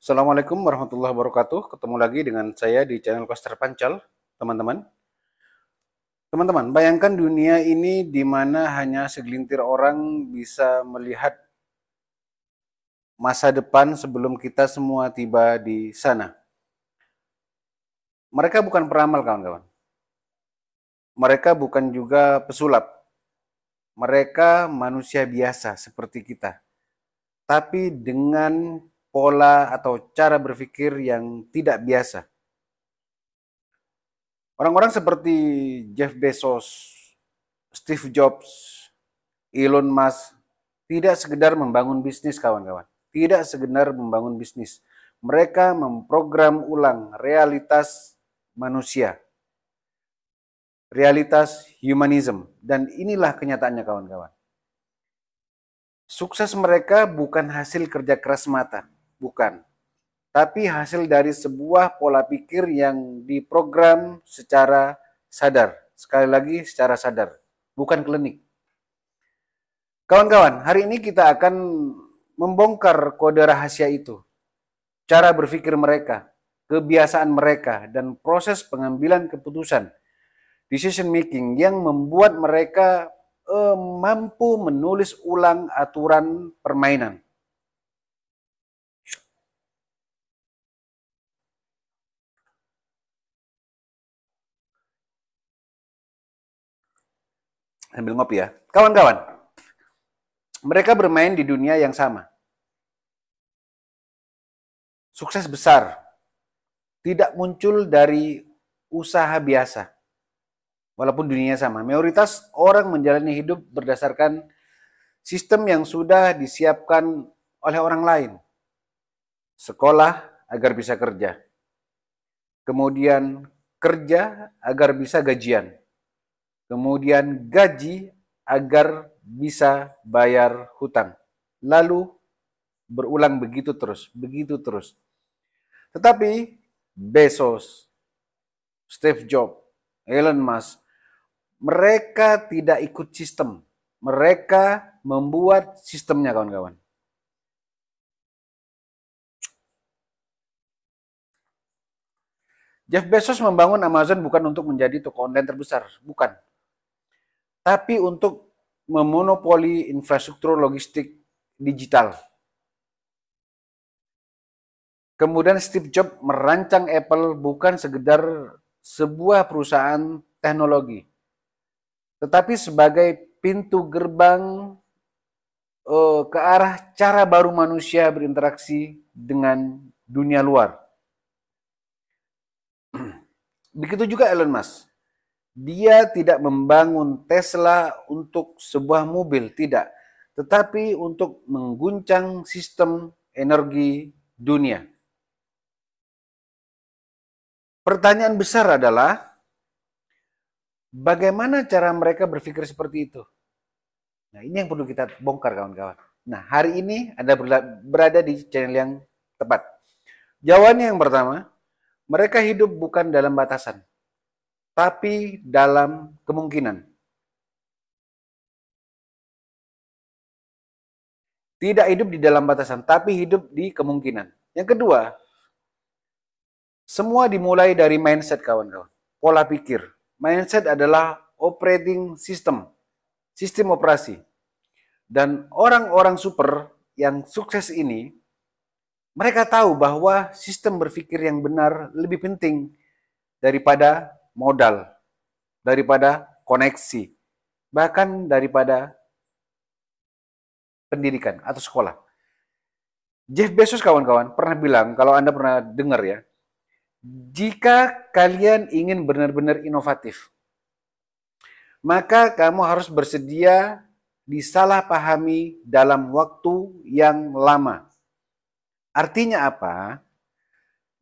Assalamualaikum warahmatullahi wabarakatuh. Ketemu lagi dengan saya di channel Koster Pancal, teman-teman. Teman-teman, bayangkan dunia ini di mana hanya segelintir orang bisa melihat masa depan sebelum kita semua tiba di sana. Mereka bukan peramal, kawan-kawan. Mereka bukan juga pesulap. Mereka manusia biasa seperti kita, tapi dengan pola atau cara berpikir yang tidak biasa. Orang-orang seperti Jeff Bezos, Steve Jobs, Elon Musk tidak sekedar membangun bisnis, kawan-kawan. Tidak sekedar membangun bisnis. Mereka memprogram ulang realitas manusia. Realitas humanism. Dan inilah kenyataannya, kawan-kawan. Sukses mereka bukan hasil kerja keras mata. Bukan. Tapi hasil dari sebuah pola pikir yang diprogram secara sadar. Sekali lagi, secara sadar. Bukan klinik. Kawan-kawan, hari ini kita akan membongkar kode rahasia itu. Cara berpikir mereka, kebiasaan mereka, dan proses pengambilan keputusan, decision making yang membuat mereka mampu menulis ulang aturan permainan. Sambil ngopi ya. Kawan-kawan, mereka bermain di dunia yang sama. Sukses besar tidak muncul dari usaha biasa. Walaupun dunianya sama, mayoritas orang menjalani hidup berdasarkan sistem yang sudah disiapkan oleh orang lain. Sekolah agar bisa kerja. Kemudian kerja agar bisa gajian. Kemudian gaji agar bisa bayar hutang. Lalu berulang begitu terus, begitu terus. Tetapi Bezos, Steve Jobs, Elon Musk, mereka tidak ikut sistem. Mereka membuat sistemnya, kawan-kawan. Jeff Bezos membangun Amazon bukan untuk menjadi toko online terbesar, bukan. Tapi untuk memonopoli infrastruktur logistik digital. Kemudian Steve Jobs merancang Apple bukan sekedar sebuah perusahaan teknologi, tetapi sebagai pintu gerbang ke arah cara baru manusia berinteraksi dengan dunia luar. Begitu juga Elon Musk. Dia tidak membangun Tesla untuk sebuah mobil, tidak. Tetapi untuk mengguncang sistem energi dunia. Pertanyaan besar adalah, bagaimana cara mereka berpikir seperti itu? Nah, ini yang perlu kita bongkar, kawan-kawan. Nah, hari ini Anda berada di channel yang tepat. Jawabannya yang pertama, mereka hidup bukan dalam batasan, tapi dalam kemungkinan. Tidak hidup di dalam batasan, tapi hidup di kemungkinan. Yang kedua, semua dimulai dari mindset, kawan-kawan. Pola pikir. Mindset adalah operating system, sistem operasi. Dan orang-orang super yang sukses ini, mereka tahu bahwa sistem berpikir yang benar lebih penting daripada modal, daripada koneksi, bahkan daripada pendidikan atau sekolah. Jeff Bezos, kawan-kawan, pernah bilang, kalau Anda pernah dengar ya, jika kalian ingin benar-benar inovatif, maka kamu harus bersedia disalahpahami dalam waktu yang lama. Artinya apa?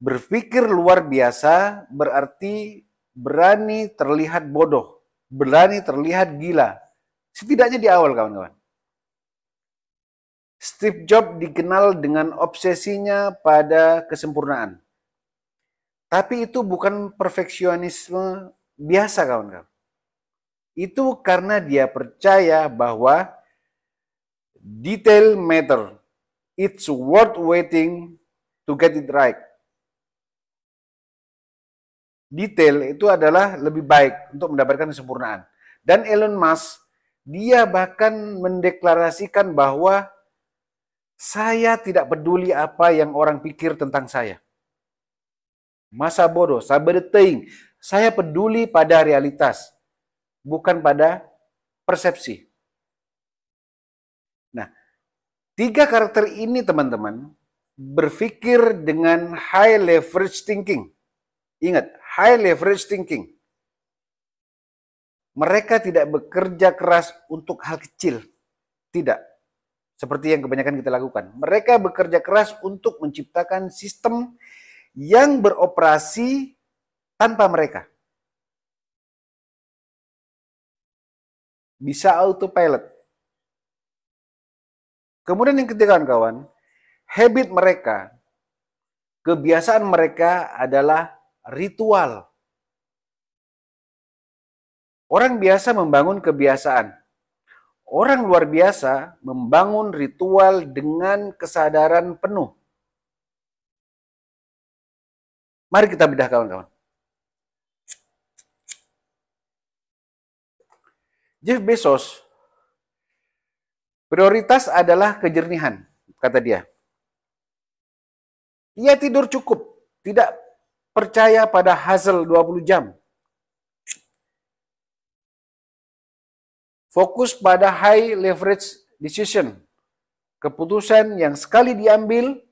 Berpikir luar biasa berarti berani terlihat bodoh, berani terlihat gila. Setidaknya di awal, kawan-kawan. Steve Jobs dikenal dengan obsesinya pada kesempurnaan. Tapi itu bukan perfeksionisme biasa, kawan-kawan. Itu karena dia percaya bahwa detail matter. It's worth waiting to get it right. Detail itu adalah lebih baik untuk mendapatkan kesempurnaan. Dan Elon Musk, dia bahkan mendeklarasikan bahwa saya tidak peduli apa yang orang pikir tentang saya. Masa bodoh, sabar teuing. Saya peduli pada realitas, bukan pada persepsi. Nah, 3 karakter ini teman-teman berpikir dengan high leverage thinking. Ingat, high leverage thinking. Mereka tidak bekerja keras untuk hal kecil. Tidak. Seperti yang kebanyakan kita lakukan. Mereka bekerja keras untuk menciptakan sistem yang beroperasi tanpa mereka. Bisa autopilot. Kemudian yang ketiga kawan-kawan, habit mereka, kebiasaan mereka adalah ritual. Orang biasa membangun kebiasaan. Orang luar biasa membangun ritual dengan kesadaran penuh. Mari kita bedah kawan-kawan. Jeff Bezos, prioritas adalah kejernihan, kata dia. Ia tidur cukup, tidak percaya pada hustle 20 jam. Fokus pada high leverage decision. Keputusan sekali diambil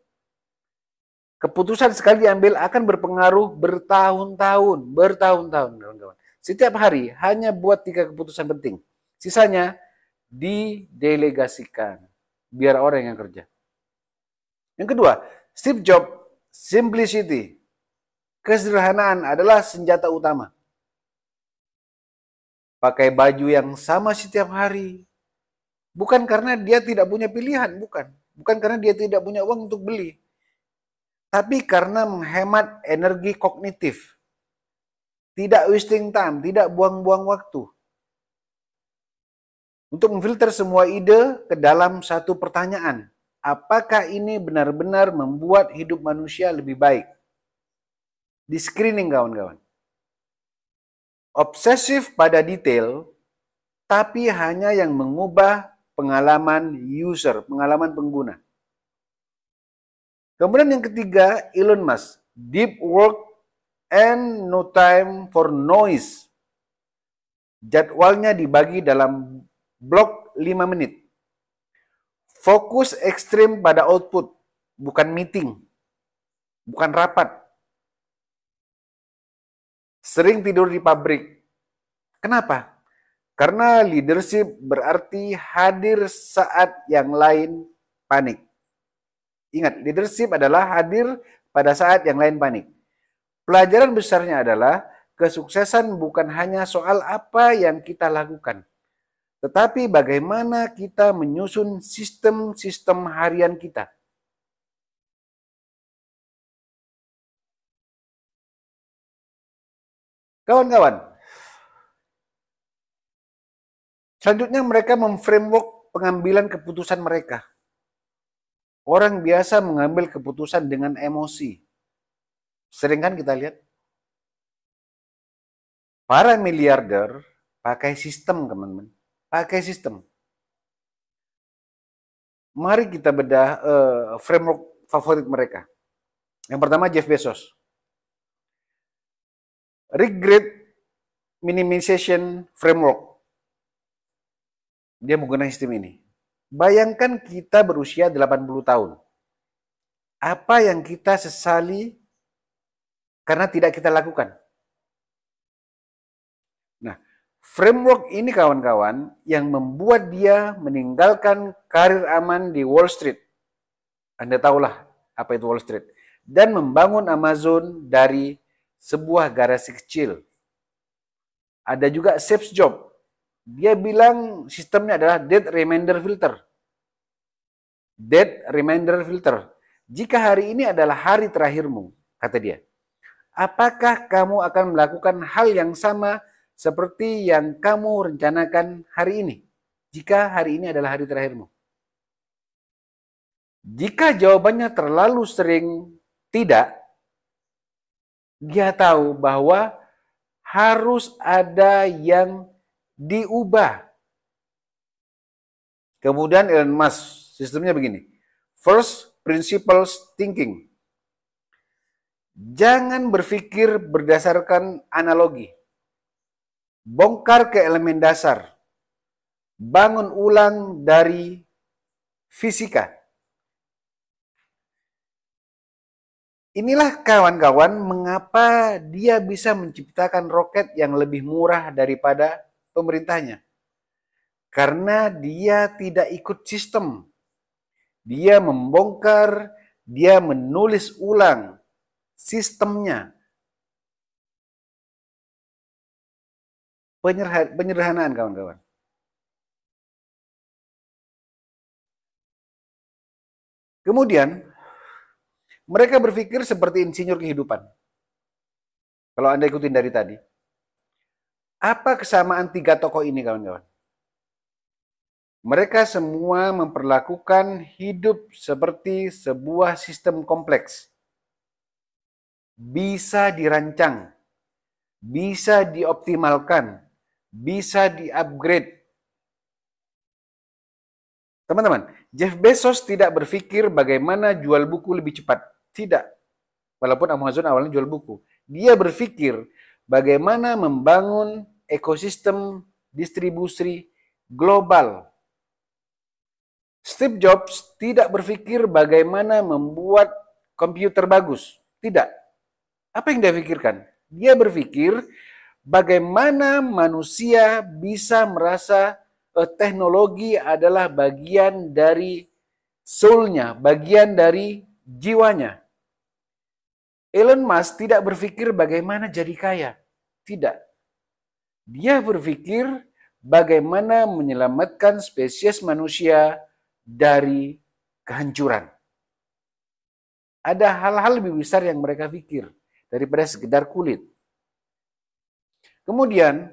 akan berpengaruh bertahun-tahun, kawan-kawan. Setiap hari hanya buat 3 keputusan penting. Sisanya didelegasikan, biar orang yang kerja. Yang kedua, Steve Jobs, simplicity. Kesederhanaan adalah senjata utama. Pakai baju yang sama setiap hari. Bukan karena dia tidak punya pilihan, bukan. Bukan karena dia tidak punya uang untuk beli. Tapi karena menghemat energi kognitif. Tidak wasting time, tidak buang-buang waktu. Untuk memfilter semua ide ke dalam satu pertanyaan. Apakah ini benar-benar membuat hidup manusia lebih baik? Di screening kawan-kawan. Obsesif pada detail, tapi hanya yang mengubah pengalaman user, pengalaman pengguna. Kemudian yang ketiga, Elon Musk, deep work and no time for noise. Jadwalnya dibagi dalam blok 5 menit. Fokus ekstrim pada output, bukan meeting, bukan rapat. Sering tidur di pabrik. Kenapa? Karena leadership berarti hadir saat yang lain panik. Ingat, leadership adalah hadir pada saat yang lain panik. Pelajaran besarnya adalah kesuksesan bukan hanya soal apa yang kita lakukan, tetapi bagaimana kita menyusun sistem-sistem harian kita. Kawan-kawan, selanjutnya mereka memframework pengambilan keputusan mereka. Orang biasa mengambil keputusan dengan emosi. Sering kan kita lihat? Para miliarder pakai sistem, teman-teman. Pakai sistem. Mari kita bedah framework favorit mereka. Yang pertama Jeff Bezos. Regret minimization framework. Dia menggunakan sistem ini. Bayangkan kita berusia 80 tahun. Apa yang kita sesali karena tidak kita lakukan? Nah, framework ini kawan-kawan yang membuat dia meninggalkan karir aman di Wall Street. Anda tahulah apa itu Wall Street. Dan membangun Amazon dari sebuah garasi kecil. Ada juga Steve Jobs. Dia bilang sistemnya adalah dead reminder filter. Dead reminder filter. Jika hari ini adalah hari terakhirmu, kata dia, apakah kamu akan melakukan hal yang sama seperti yang kamu rencanakan hari ini? Jika hari ini adalah hari terakhirmu. Jika jawabannya terlalu sering Tidak, dia tahu bahwa harus ada yang diubah. Kemudian Elon Musk, sistemnya begini. First principles thinking. Jangan berpikir berdasarkan analogi. Bongkar ke elemen dasar. Bangun ulang dari fisika. Inilah kawan-kawan mengapa dia bisa menciptakan roket yang lebih murah daripada pemerintahnya. Karena dia tidak ikut sistem. Dia membongkar, dia menulis ulang sistemnya. Penyederhanaan kawan-kawan. Kemudian, mereka berpikir seperti insinyur kehidupan. Kalau Anda ikutin dari tadi. Apa kesamaan tiga tokoh ini kawan-kawan? Mereka semua memperlakukan hidup seperti sebuah sistem kompleks. Bisa dirancang, bisa dioptimalkan, bisa di-upgrade. Teman-teman, Jeff Bezos tidak berpikir bagaimana jual buku lebih cepat. Tidak. Walaupun Amazon awalnya jual buku. Dia berpikir bagaimana membangun ekosistem distribusi global. Steve Jobs tidak berpikir bagaimana membuat komputer bagus. Tidak. Apa yang dia pikirkan? Dia berpikir bagaimana manusia bisa merasa teknologi adalah bagian dari soul-nya, bagian dari jiwanya. Elon Musk tidak berpikir bagaimana jadi kaya. Tidak. Dia berpikir bagaimana menyelamatkan spesies manusia dari kehancuran. Ada hal-hal lebih besar yang mereka pikir daripada sekedar kulit. Kemudian,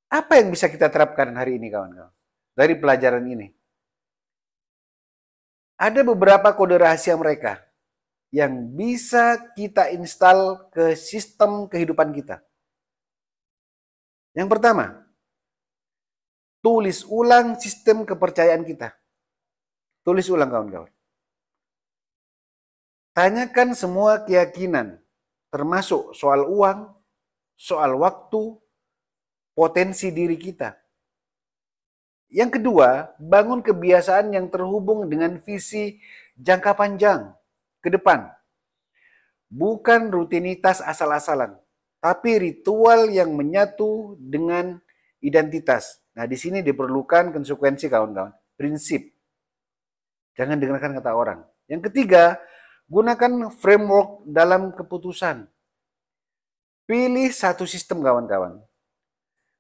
apa yang bisa kita terapkan hari ini kawan-kawan dari pelajaran ini? Ada beberapa kode rahasia mereka yang bisa kita install ke sistem kehidupan kita. Yang pertama, tulis ulang sistem kepercayaan kita. Tulis ulang kawan-kawan. Tanyakan semua keyakinan, termasuk soal uang, soal waktu, potensi diri kita. Yang kedua, bangun kebiasaan yang terhubung dengan visi jangka panjang ke depan. Bukan rutinitas asal-asalan, tapi ritual yang menyatu dengan identitas. Nah, di sini diperlukan konsekuensi kawan-kawan, prinsip. Jangan dengarkan kata orang. Yang ketiga, gunakan framework dalam keputusan. Pilih satu sistem kawan-kawan.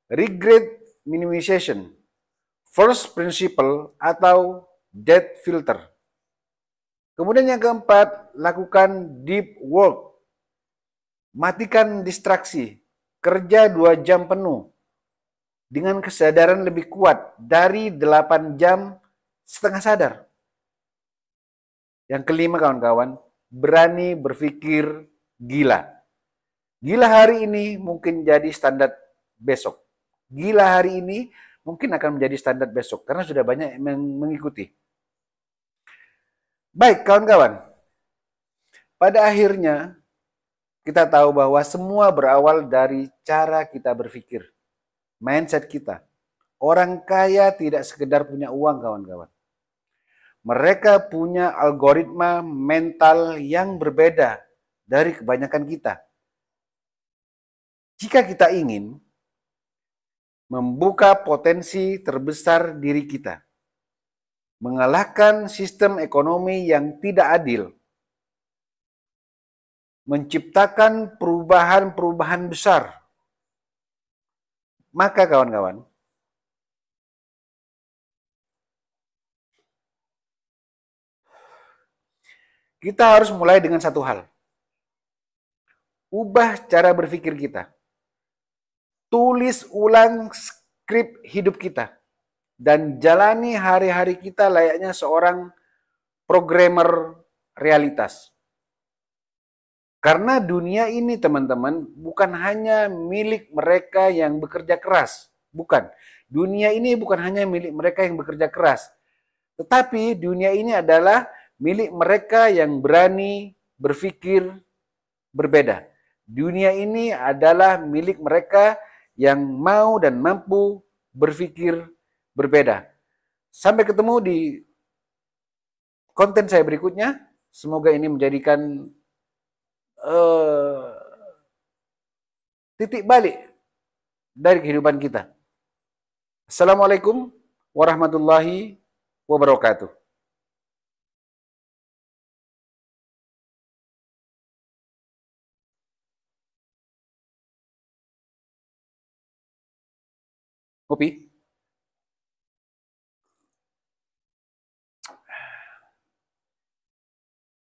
Regret minimization, first principle, atau debt filter. Kemudian yang keempat, lakukan deep work. Matikan distraksi. Kerja 2 jam penuh. Dengan kesadaran lebih kuat dari 8 jam setengah sadar. Yang kelima kawan-kawan, berani berpikir gila. Gila hari ini mungkin jadi standar besok. Gila hari ini mungkin akan menjadi standar besok karena sudah banyak yang mengikuti. Baik kawan-kawan, pada akhirnya kita tahu bahwa semua berawal dari cara kita berpikir, mindset kita. Orang kaya tidak sekedar punya uang kawan-kawan. Mereka punya algoritma mental yang berbeda dari kebanyakan kita. Jika kita ingin membuka potensi terbesar diri kita, mengalahkan sistem ekonomi yang tidak adil, menciptakan perubahan-perubahan besar, maka kawan-kawan, kita harus mulai dengan satu hal. Ubah cara berpikir kita. Tulis ulang skrip hidup kita. Dan jalani hari-hari kita layaknya seorang programmer realitas. Karena dunia ini teman-teman bukan hanya milik mereka yang bekerja keras. Bukan. Dunia ini bukan hanya milik mereka yang bekerja keras. Tetapi dunia ini adalah milik mereka yang berani berpikir berbeda. Dunia ini adalah milik mereka yang mau dan mampu berpikir berbeda. Sampai ketemu di konten saya berikutnya. Semoga ini menjadikan titik balik dari kehidupan kita. Assalamualaikum warahmatullahi wabarakatuh. Kopi.